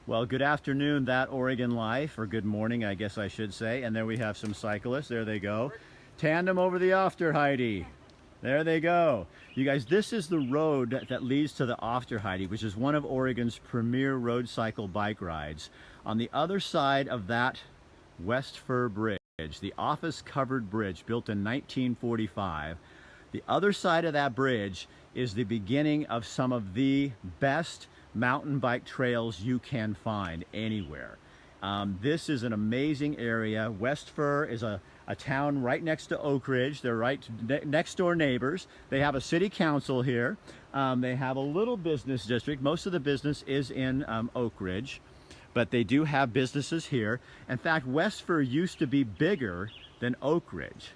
Well, good afternoon, that Oregon life, or good morning, I guess I should say. And there we have some cyclists. There they go. Tandem over the Aufterheide. There they go. You guys, this is the road that leads to the Aufterheide, which is one of Oregon's premier road cycle bike rides. On the other side of that West Fir Bridge, the office-covered bridge built in 1945, the other side of that bridge is the beginning of some of the best mountain bike trails you can find anywhere. This is an amazing area. West Fir is a town right next to Oak Ridge. They're right next door neighbors. They have a city council here. They have a little business district. Most of the business is in Oak Ridge, but they do have businesses here. In fact, West Fir used to be bigger than Oak Ridge.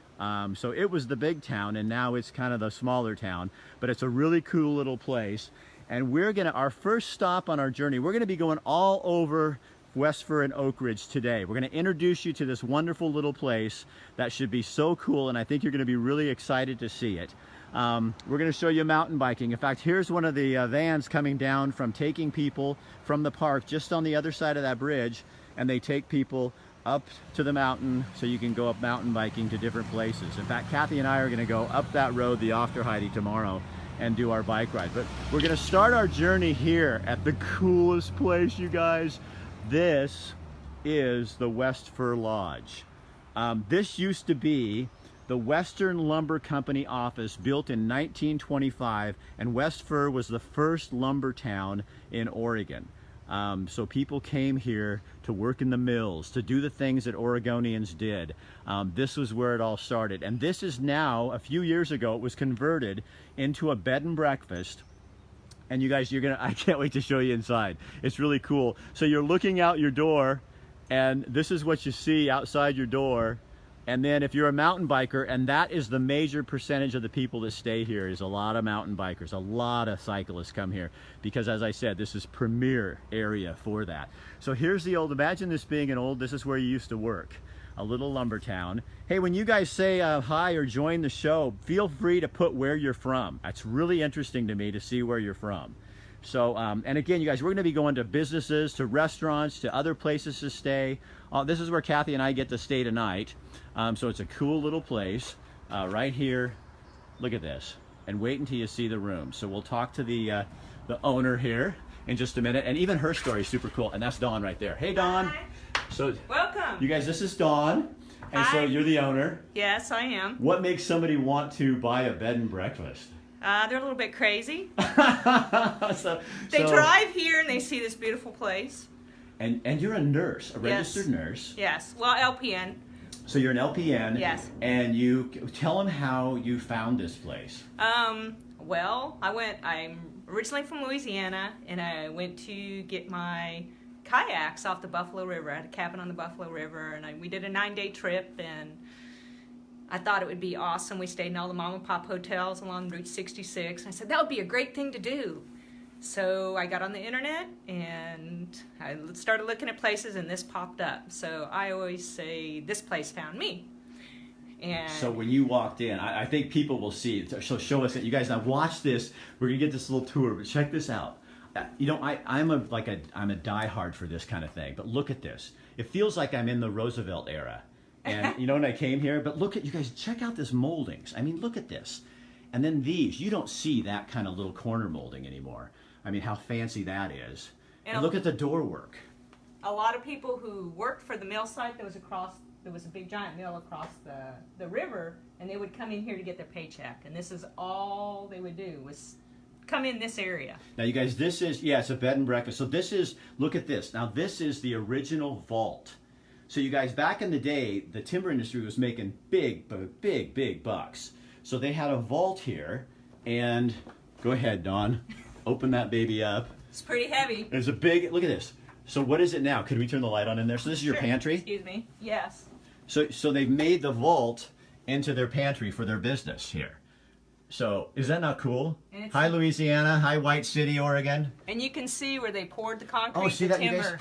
So it was the big town, and now it's kind of the smaller town, but it's a really cool little place. And our first stop on our journey, we're gonna be going all over West Fir and Oak Ridge today. We're gonna introduce you to this wonderful little place that should be so cool, and I think you're gonna be really excited to see it. We're gonna show you mountain biking. In fact, here's one of the vans coming down from taking people from the park just on the other side of that bridge, and they take people up to the mountain so you can go up mountain biking to different places. In fact, Kathy and I are gonna go up that road, the Aufterheide, tomorrow and do our bike ride. But we're gonna start our journey here at the coolest place, you guys. This is the West Fir Lodge. This used to be the Western Lumber Company office, built in 1925, and West Fir was the first lumber town in Oregon. So people came here to work in the mills, to do the things that Oregonians did. This was where it all started. And this is now, a few years ago, it was converted into a bed and breakfast. And you guys, I can't wait to show you inside. It's really cool. So you're looking out your door, and this is what you see outside your door. And then if you're a mountain biker, and that is the major percentage of the people that stay here, is a lot of mountain bikers. A lot of cyclists come here because, as I said, this is premier area for that. So here's the old, imagine this being this is where you used to work, a little lumber town. Hey, when you guys say hi or join the show, feel free to put where you're from. That's really interesting to me to see where you're from. So, and again, you guys, we're gonna be going to businesses, to restaurants, to other places to stay. This is where Kathy and I get to stay tonight. So it's a cool little place right here. Look at this, and wait until you see the room. So we'll talk to the owner here in just a minute, and even her story is super cool. And that's Dawn right there. Hey, Dawn. Hi. So welcome. You guys, this is Dawn, and Hi. so you're the owner. Yes, I am. What makes somebody want to buy a bed and breakfast? They're a little bit crazy. so They drive here and they see this beautiful place. And you're a nurse, a registered Yes. nurse. Yes. Well, LPN. So you're an LPN. Yes. And you tell them how you found this place. Well, I'm originally from Louisiana, and I went to get my kayaks off the Buffalo River. I had a cabin on the Buffalo River, and we did a 9-day trip, and I thought it would be awesome. We stayed in all the mom and pop hotels along Route 66. I said, that would be a great thing to do. So I got on the internet and I started looking at places, and this popped up. So I always say, this place found me. And so when you walked in, I think people will see it. So show us that. You guys, now watch this. We're gonna get this little tour, but check this out. You know, I'm a diehard for this kind of thing, but look at this. It feels like I'm in the Roosevelt era. And you know, when I came here, but look at, you guys, check out this moldings. I mean, look at this. And then these, you don't see that kind of little corner molding anymore. I mean, how fancy that is. And look at the door work. A lot of people who worked for the mill site that was there was a big giant mill across the river, and they would come in here to get their paycheck. And this is all they would do, was come in this area. Now you guys, this is, yeah, it's a bed and breakfast. So this is, look at this. Now this is the original vault. So you guys, back in the day, the timber industry was making big bucks. So they had a vault here, and go ahead, Dawn, open that baby up. It's pretty heavy. There's a big, look at this. So what is it now? Could we turn the light on in there? So this is your pantry? Excuse me. Yes. So they've made the vault into their pantry for their business here. So is that not cool? Hi, Louisiana. Hi, White City, Oregon. And you can see where they poured the concrete, see the that, timber. you guys?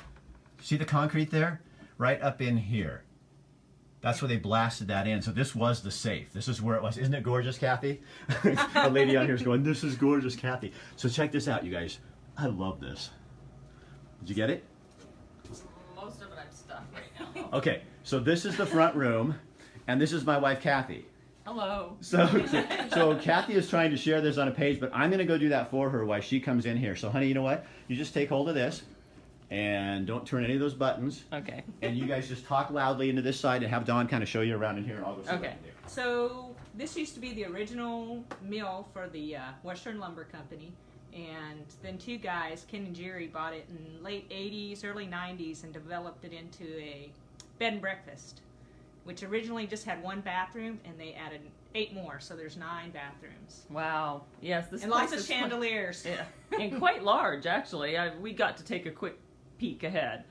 See the concrete there? Right up in here. That's where they blasted that in. So this was the safe. This is where it was. Isn't it gorgeous, Kathy? A lady on here is going, this is gorgeous, Kathy. So check this out, you guys. I love this. Did you get it? of stuff right now. Okay, so this is the front room, and this is my wife, Kathy. Hello. So Kathy is trying to share this on a page, but I'm going to go do that for her while she comes in here. So, honey, you know what? You just take hold of this, and don't turn any of those buttons. Okay. And you guys just talk loudly into this side and have Dawn kind of show you around in here, and I'll go see what I Okay. can do. So this used to be the original mill for the Western Lumber Company, and then two guys, Ken and Jerry, bought it in late 80s, early 90s, and developed it into a bed and breakfast, which originally just had one bathroom, and they added 8 more, so there's 9 bathrooms. Wow. Yes, this And place lots of is quite- chandeliers. yeah, and quite large, actually. We got to take a quick peek ahead.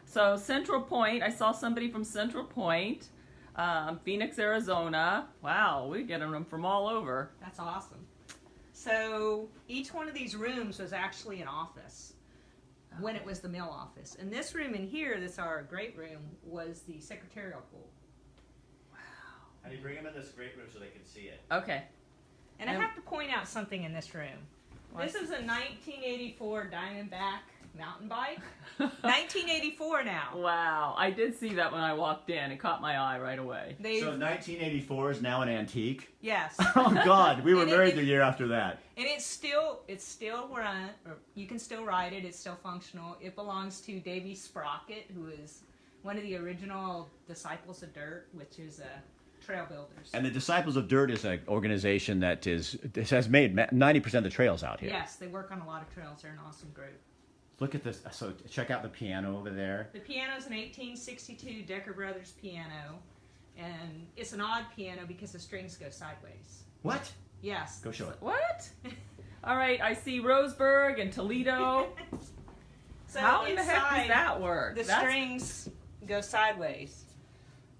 So Central Point, I saw somebody from Central Point, Phoenix, Arizona. Wow, we're getting them from all over. That's awesome. So each one of these rooms was actually an office when it was the mill office. And this room in here, that's our great room, was the secretarial pool. Honey, bring them in this great room so they can see it. Okay. And I have to point out something in this room. This is a 1984 Diamondback mountain bike. 1984 now. Wow, I did see that when I walked in. It caught my eye right away. So 1984 is now an antique? Yes. Oh, God, we were And married the year after that. And it's still run, or you can still ride it, it's still functional. It belongs to Davy Sprocket, who is one of the original Disciples of Dirt, which is trail builders. And the Disciples of Dirt is an organization that has made 90% of the trails out here. Yes, they work on a lot of trails. They're an awesome group. Look at this. So check out the piano over there. The piano's an 1862 Decker Brothers piano, and it's an odd piano because the strings go sideways. What? Yes. Go show it. What? All right, I see Roseburg and Toledo. So How in the heck inside, does that work? The strings go sideways,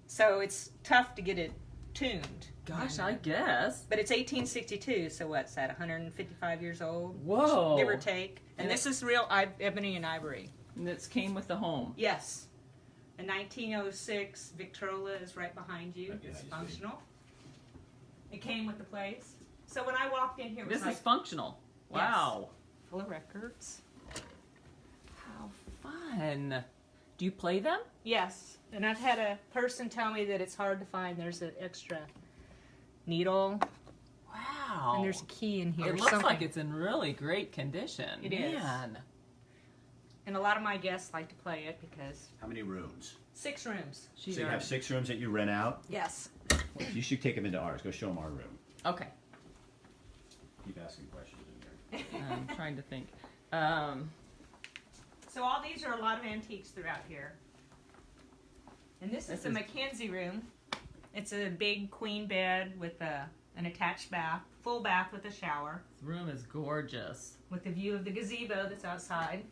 so it's tough to get it tuned. Gosh, I guess. But it's 1862, so what's that? 155 years old, Whoa. give or take. And And this is real ebony and ivory. And this came with the home. Yes. A 1906 Victrola is right behind you. Okay, It's I see. functional. It came with the place. So when I walked in here, it was This like is functional. Wow. full of records. How fun. Do you play them? Yes. And I've had a person tell me that it's hard to find. There's an extra needle, Wow. and there's a key in here. It looks something. like it's in really great condition. It is. Man. And a lot of my guests like to play it because How many rooms? 6 rooms. She So you have 6 rooms that you rent out? Yes. You should take them into ours. Go show them our room. Okay. Keep asking questions in here. I'm trying to think. So all these are a lot of antiques throughout here. And this is the Mckenzie Room. It's a big queen bed with an attached bath, full bath with a shower, This room is gorgeous. with the view of the gazebo that's outside.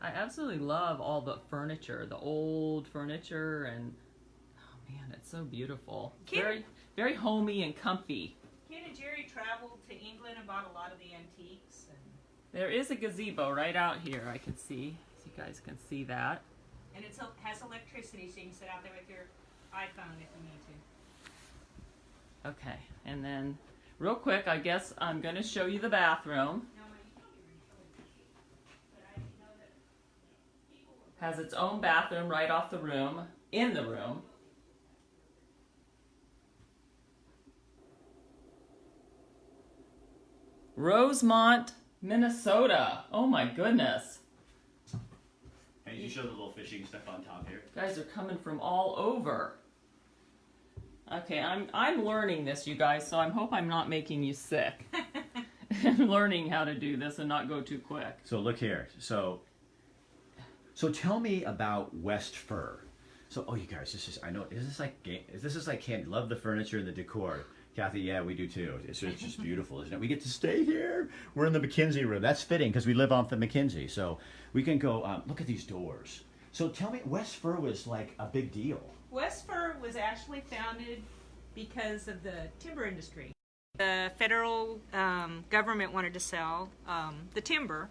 I absolutely love all the furniture, the old furniture, and oh man, it's so beautiful. Kim- Very, very homey and comfy. Ken and Jerry traveled to England and bought a lot of the antiques. There is a gazebo right out here. I can see. So you guys can see that. And it has electricity, so you can sit out there with your iPhone if you need to. Okay, and then real quick, I guess I'm going to show you the bathroom. Has its own bathroom right off the room, in the room. Rosemont, Minnesota. Oh my goodness. And you show the little fishing stuff on top here. Guys are coming from all over. Okay, I'm learning this, you guys, so I hope I'm not making you sick. I'm learning how to do this and not go too quick. So look here. So tell me about West Fir. So, oh, you guys, is this like candy? Love the furniture and the decor. Kathy, yeah, we do too. It's just beautiful, isn't it? We get to stay here. We're in the Mckenzie Room. That's fitting because we live off the Mckenzie. So we can go, look at these doors. So tell me, West Fir was like a big deal. West Fir was actually founded because of the timber industry. The federal government wanted to sell the timber,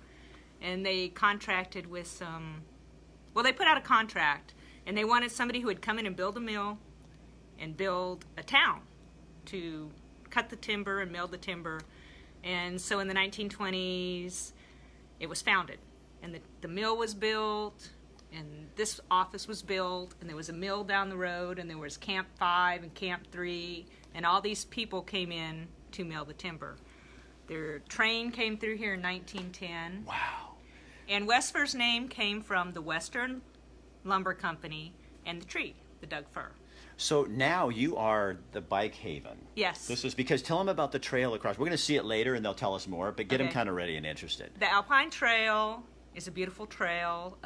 and they contracted with some, well, they put out a contract, and they wanted somebody who would come in and build a mill and build a town to cut the timber and mill the timber. And so in the 1920s, it was founded, and the mill was built, And this office was built, and there was a mill down the road, and there was Camp 5 and Camp 3, and all these people came in to mill the timber. Their train came through here in 1910. Wow. And West Fir's name came from the Western Lumber Company and the tree, the Doug fir. So now you are the bike haven. Yes. This is because, tell them about the trail across. We're going to see it later and they'll tell us more, but get them Okay. kind of ready and interested. The Alpine Trail is a beautiful trail.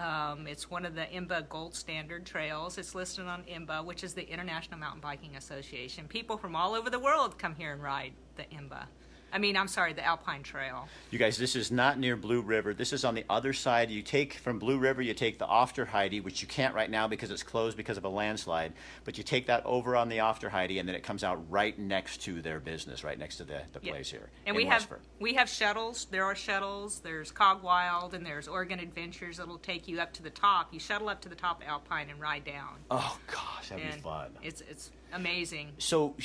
It's one of the IMBA Gold Standard trails. It's listed on IMBA, which is the International Mountain Biking Association. People from all over the world come here and ride the the Alpine Trail. You guys, this is not near Blue River. This is on the other side. You take from Blue River, you take the Ofterheide, which you can't right now because it's closed because of a landslide, but you take that over on the Ofterheide and then it comes out right next to their business, right next to the Yeah. place here. And in we have Westfir. shuttles. There are shuttles. There's Cogwild and there's Oregon Adventures that'll take you up to the top. You shuttle up to the top of Alpine and ride down. Oh gosh, that'd be And fun. It's amazing. So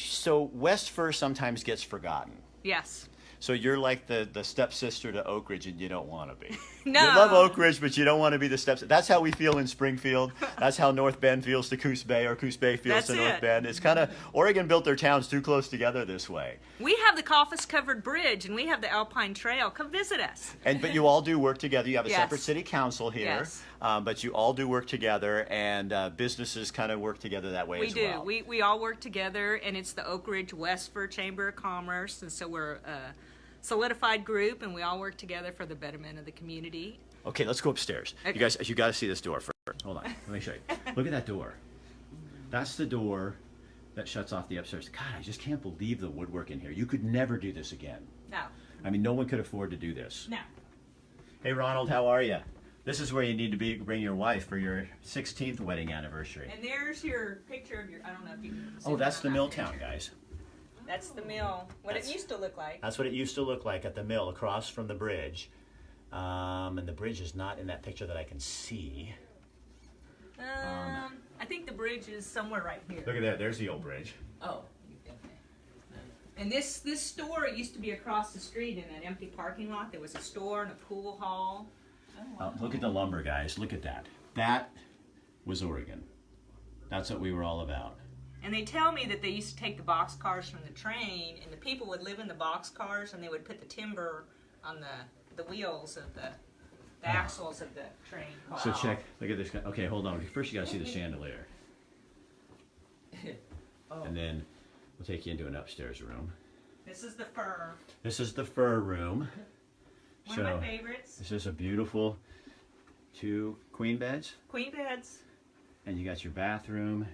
West Fir sometimes gets forgotten. Yes. So you're like the stepsister to Oak Ridge, and you don't want to be. No. You love Oak Ridge, but you don't want to be the stepsister. That's how we feel in Springfield. That's how North Bend feels to Coos Bay, or Coos Bay feels That's to North it. Bend. It's kind of, Oregon built their towns too close together this way. We have the Coffis-covered bridge, and we have the Alpine Trail. Come visit us. But you all do work together. You have a Yes. separate city council here, Yes. but you all do work together, and businesses kind of work together that way We as do. well. We all work together, and it's the Oak Ridge Westfir Chamber of Commerce, and so we're a solidified group, and we all work together for the betterment of the community. Okay, let's go upstairs. Okay. You guys, you got to see this door first. Hold on, let me show you. Look at that door. That's the door that shuts off the upstairs. God, I just can't believe the woodwork in here. You could never do this again. No. I mean, no one could afford to do this. No. Hey, Ronald, how are you? This is where you need to bring your wife for your 16th wedding anniversary. And there's your picture of your, I don't know if you can Oh, zoom that's in the on mill that town, picture. guys. That's the mill. What That's- it used to look like. That's what it used to look like at the mill across from the bridge. And the bridge is not in that picture that I can see. I think the bridge is somewhere right here. Look at that. There's the old bridge. Oh. And this store used to be across the street in an empty parking lot. There was a store and a pool hall. Look at the lumber, guys. Look at that. That was Oregon. That's what we were all about. And they tell me that they used to take the box cars from the train, and the people would live in the box cars, and they would put the timber on the wheels of the axles of the train. So check. Look at this guy. Okay, hold on. First, you got to see the chandelier. And then we'll take you into an upstairs room. This is the fir. This is the fur room. One of my favorites. This is a beautiful 2 queen beds. Queen beds. And you got your bathroom.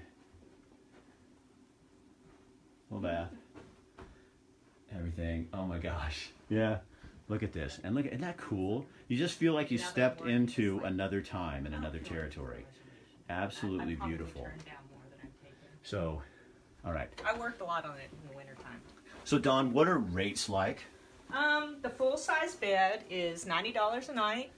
Full bath. Everything. Oh my gosh. Yeah. Look at this. And look, isn't that cool? You just feel like you stepped into another time and another territory. Absolutely I probably beautiful. turned down more than I've taken. So, all right. I worked a lot on it in the wintertime. So Don, what are rates like? The full-size bed is $90 a night,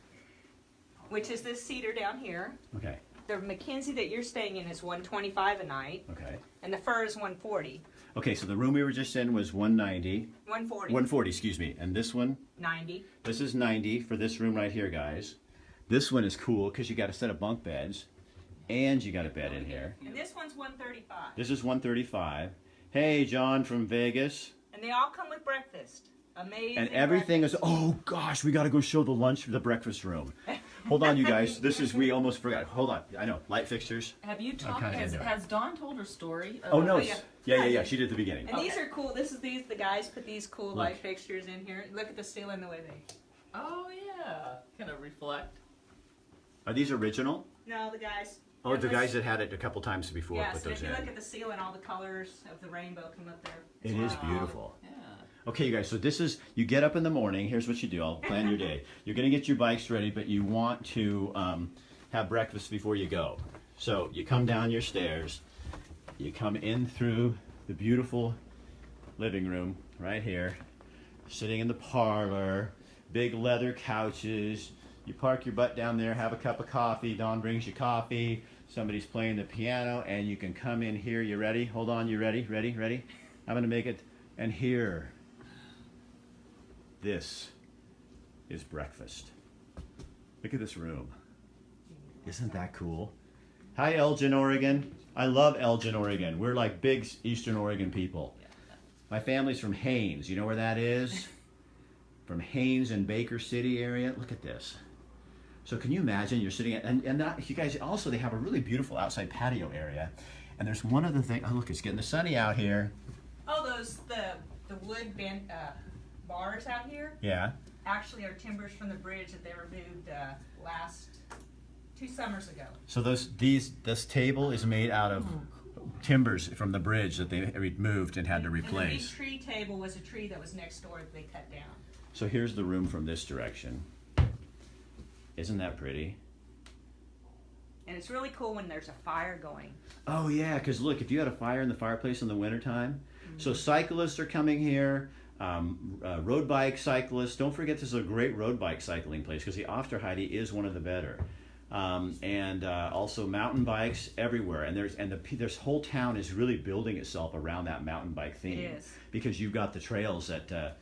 which is this cedar down here. Okay. The Mckenzie that you're staying in is $125 a night, Okay. and the fir is $140. Okay, so the room we were just in was 190. $140. 140, excuse me. And this one, $90. this is 90 for this room right here, guys. This one is cool because you got a set of bunk beds and you got a bed in here. And this one's $135. This is 135. Hey, John from Vegas. And they all come with breakfast. Amazing. And everything is, breakfast. oh gosh, we got to go show the breakfast room. Hold on, you guys. We almost forgot. Hold on. I know. Light fixtures. Have you talked? kinda Has, into it. has Dawn told her story? Oh, no. yeah. Yeah. She did the beginning. And these are cool. The guys put these cool Look. light fixtures in here. Look at the ceiling the way they. Oh yeah. Kind of reflect. Are these original? No, the guys. Oh, the guys that had it a couple times before Yes, put and those if you in. look at the ceiling, all the colors of the rainbow come up there. It is beautiful. Yeah. Okay, you guys, so this is, you get up in the morning, here's what you do, I'll plan your day. You're going to get your bikes ready, but you want to have breakfast before you go. So you come down your stairs, you come in through the beautiful living room right here, sitting in the parlor, big leather couches, you park your butt down there, have a cup of coffee, Dawn brings you coffee, somebody's playing the piano, and you can come in here, you ready? Hold on, you ready? Ready? I'm going to make it, and here. This is breakfast. Look at this room. Isn't that cool? Hi, Elgin, Oregon. I love Elgin, Oregon. We're like big Eastern Oregon people. My family's from Haines. You know where that is? From Haines and Baker City area. Look at this. So can you imagine you're sitting at, and that, you guys also, they have a really beautiful outside patio area. And there's one other thing. Oh, look, it's getting the sunny out here. Oh, the wood bars out here Yeah. actually are timbers from the bridge that they removed last 2 summers ago. So this table is made out of timbers from the bridge that they removed and had to And the replace. big tree table was a tree that was next door that they cut down. So here's the room from this direction. Isn't that pretty? And it's really cool when there's a fire going. Oh yeah, because look, if you had a fire in the fireplace in the wintertime, so cyclists are coming here, road bike cyclists. Don't forget this is a great road bike cycling place because the Afterheide is one of the better. And also mountain bikes everywhere, and this whole town is really building itself around that mountain bike theme. It is. Because you've got the trails that the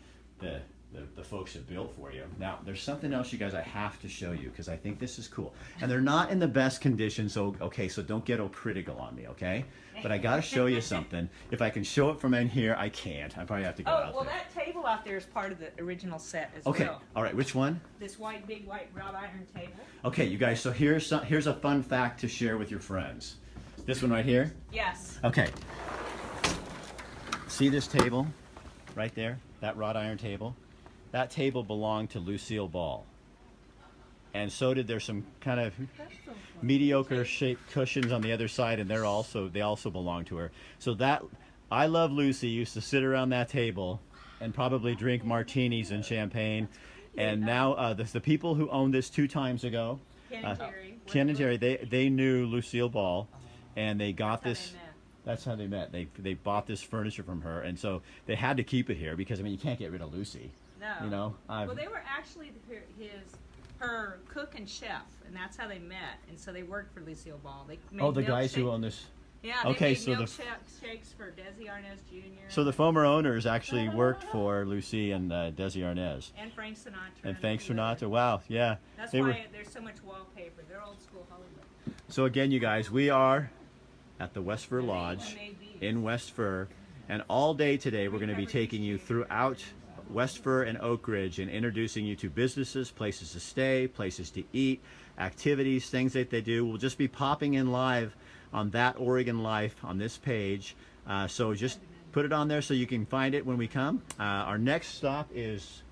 folks have built for you. Now, there's something else, you guys, I have to show you because I think this is cool. And they're not in the best condition, so okay, so don't get all critical on me, okay? But I got to show you something. If I can show it from in here, I can't. I probably have to go out well, there. that table out there is part of the original set as Okay, well. all right, which one? This big white wrought iron table. Okay, you guys, so here's a fun fact to share with your friends. This one right here? Yes. Okay. See this table right there? That wrought iron table? That table belonged to Lucille Ball. And so did there's some kind of mediocre shaped cushions on the other side, and they also belong to her. So that I Love Lucy used to sit around that table and probably drink martinis and champagne. And now the people who owned this 2 times ago, Ken and Terry. Ken and Terry, they knew Lucille Ball, and they got That's how this. they met. That's how they met. They bought this furniture from her, and so they had to keep it here because I mean you can't get rid of Lucy. No. You know. Well, they were actually her cook and chef, and that's how they met. And so they worked for Lucille Ball. They made the guys who milkshake- own this. Yeah, Okay, they so made the milkshakes for Desi Arnaz Jr. So the former owners actually worked for Lucy and Desi Arnaz. and Frank Sinatra. And a thanks few for others. not. Wow, yeah. That's They why were. there's so much wallpaper. They're old school Hollywood. So again, you guys, we are at the West Fir They Lodge made these. in West Fir, and all day today we're going to be taking you throughout West Fir and Oak Ridge and introducing you to businesses, places to stay, places to eat, activities, things that they do. We'll just be popping in live on That Oregon Life on this page. So just put it on there so you can find it when we come. Our next stop is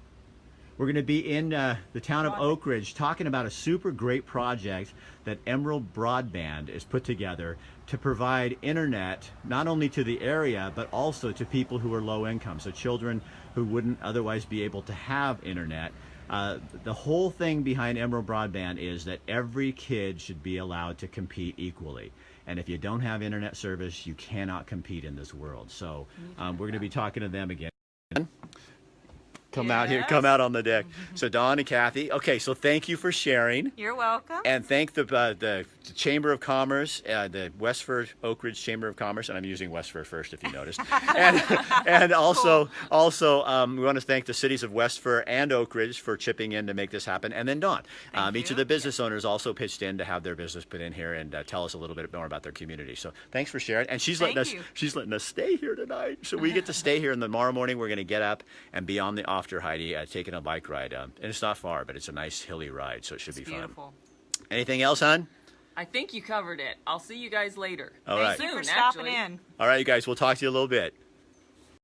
we're going to be in the town of Oak Ridge talking about a super great project that Emerald Broadband is put together to provide internet not only to the area but also to people who are low income, so children who wouldn't otherwise be able to have internet. The whole thing behind Emerald Broadband is that every kid should be allowed to compete equally. And if you don't have internet service, you cannot compete in this world. So we're going to be talking to them again. Come out here, come out on the deck. So Dawn and Kathy, okay, so thank you for sharing. You're welcome. And thank the Chamber of Commerce, the West Fir Oak Ridge Chamber of Commerce, and I'm using West Fir first if you noticed. and also we want to thank the cities of West Fir and Oak Ridge for chipping in to make this happen. And then Dawn, each of the business owners also pitched in to have their business put in here and tell us a little bit more about their community. So thanks for sharing. And she's letting us stay here tonight. So we get to stay here, and tomorrow morning we're going to get up and be on the Afterheide taking a bike ride. And it's not far, but it's a nice hilly ride, so it should be Beautiful. fun. Anything else, hon? I think you covered it. I'll see you guys later. All right. Thank you for Soon, stopping actually. in. All right, you guys, we'll talk to you a little bit.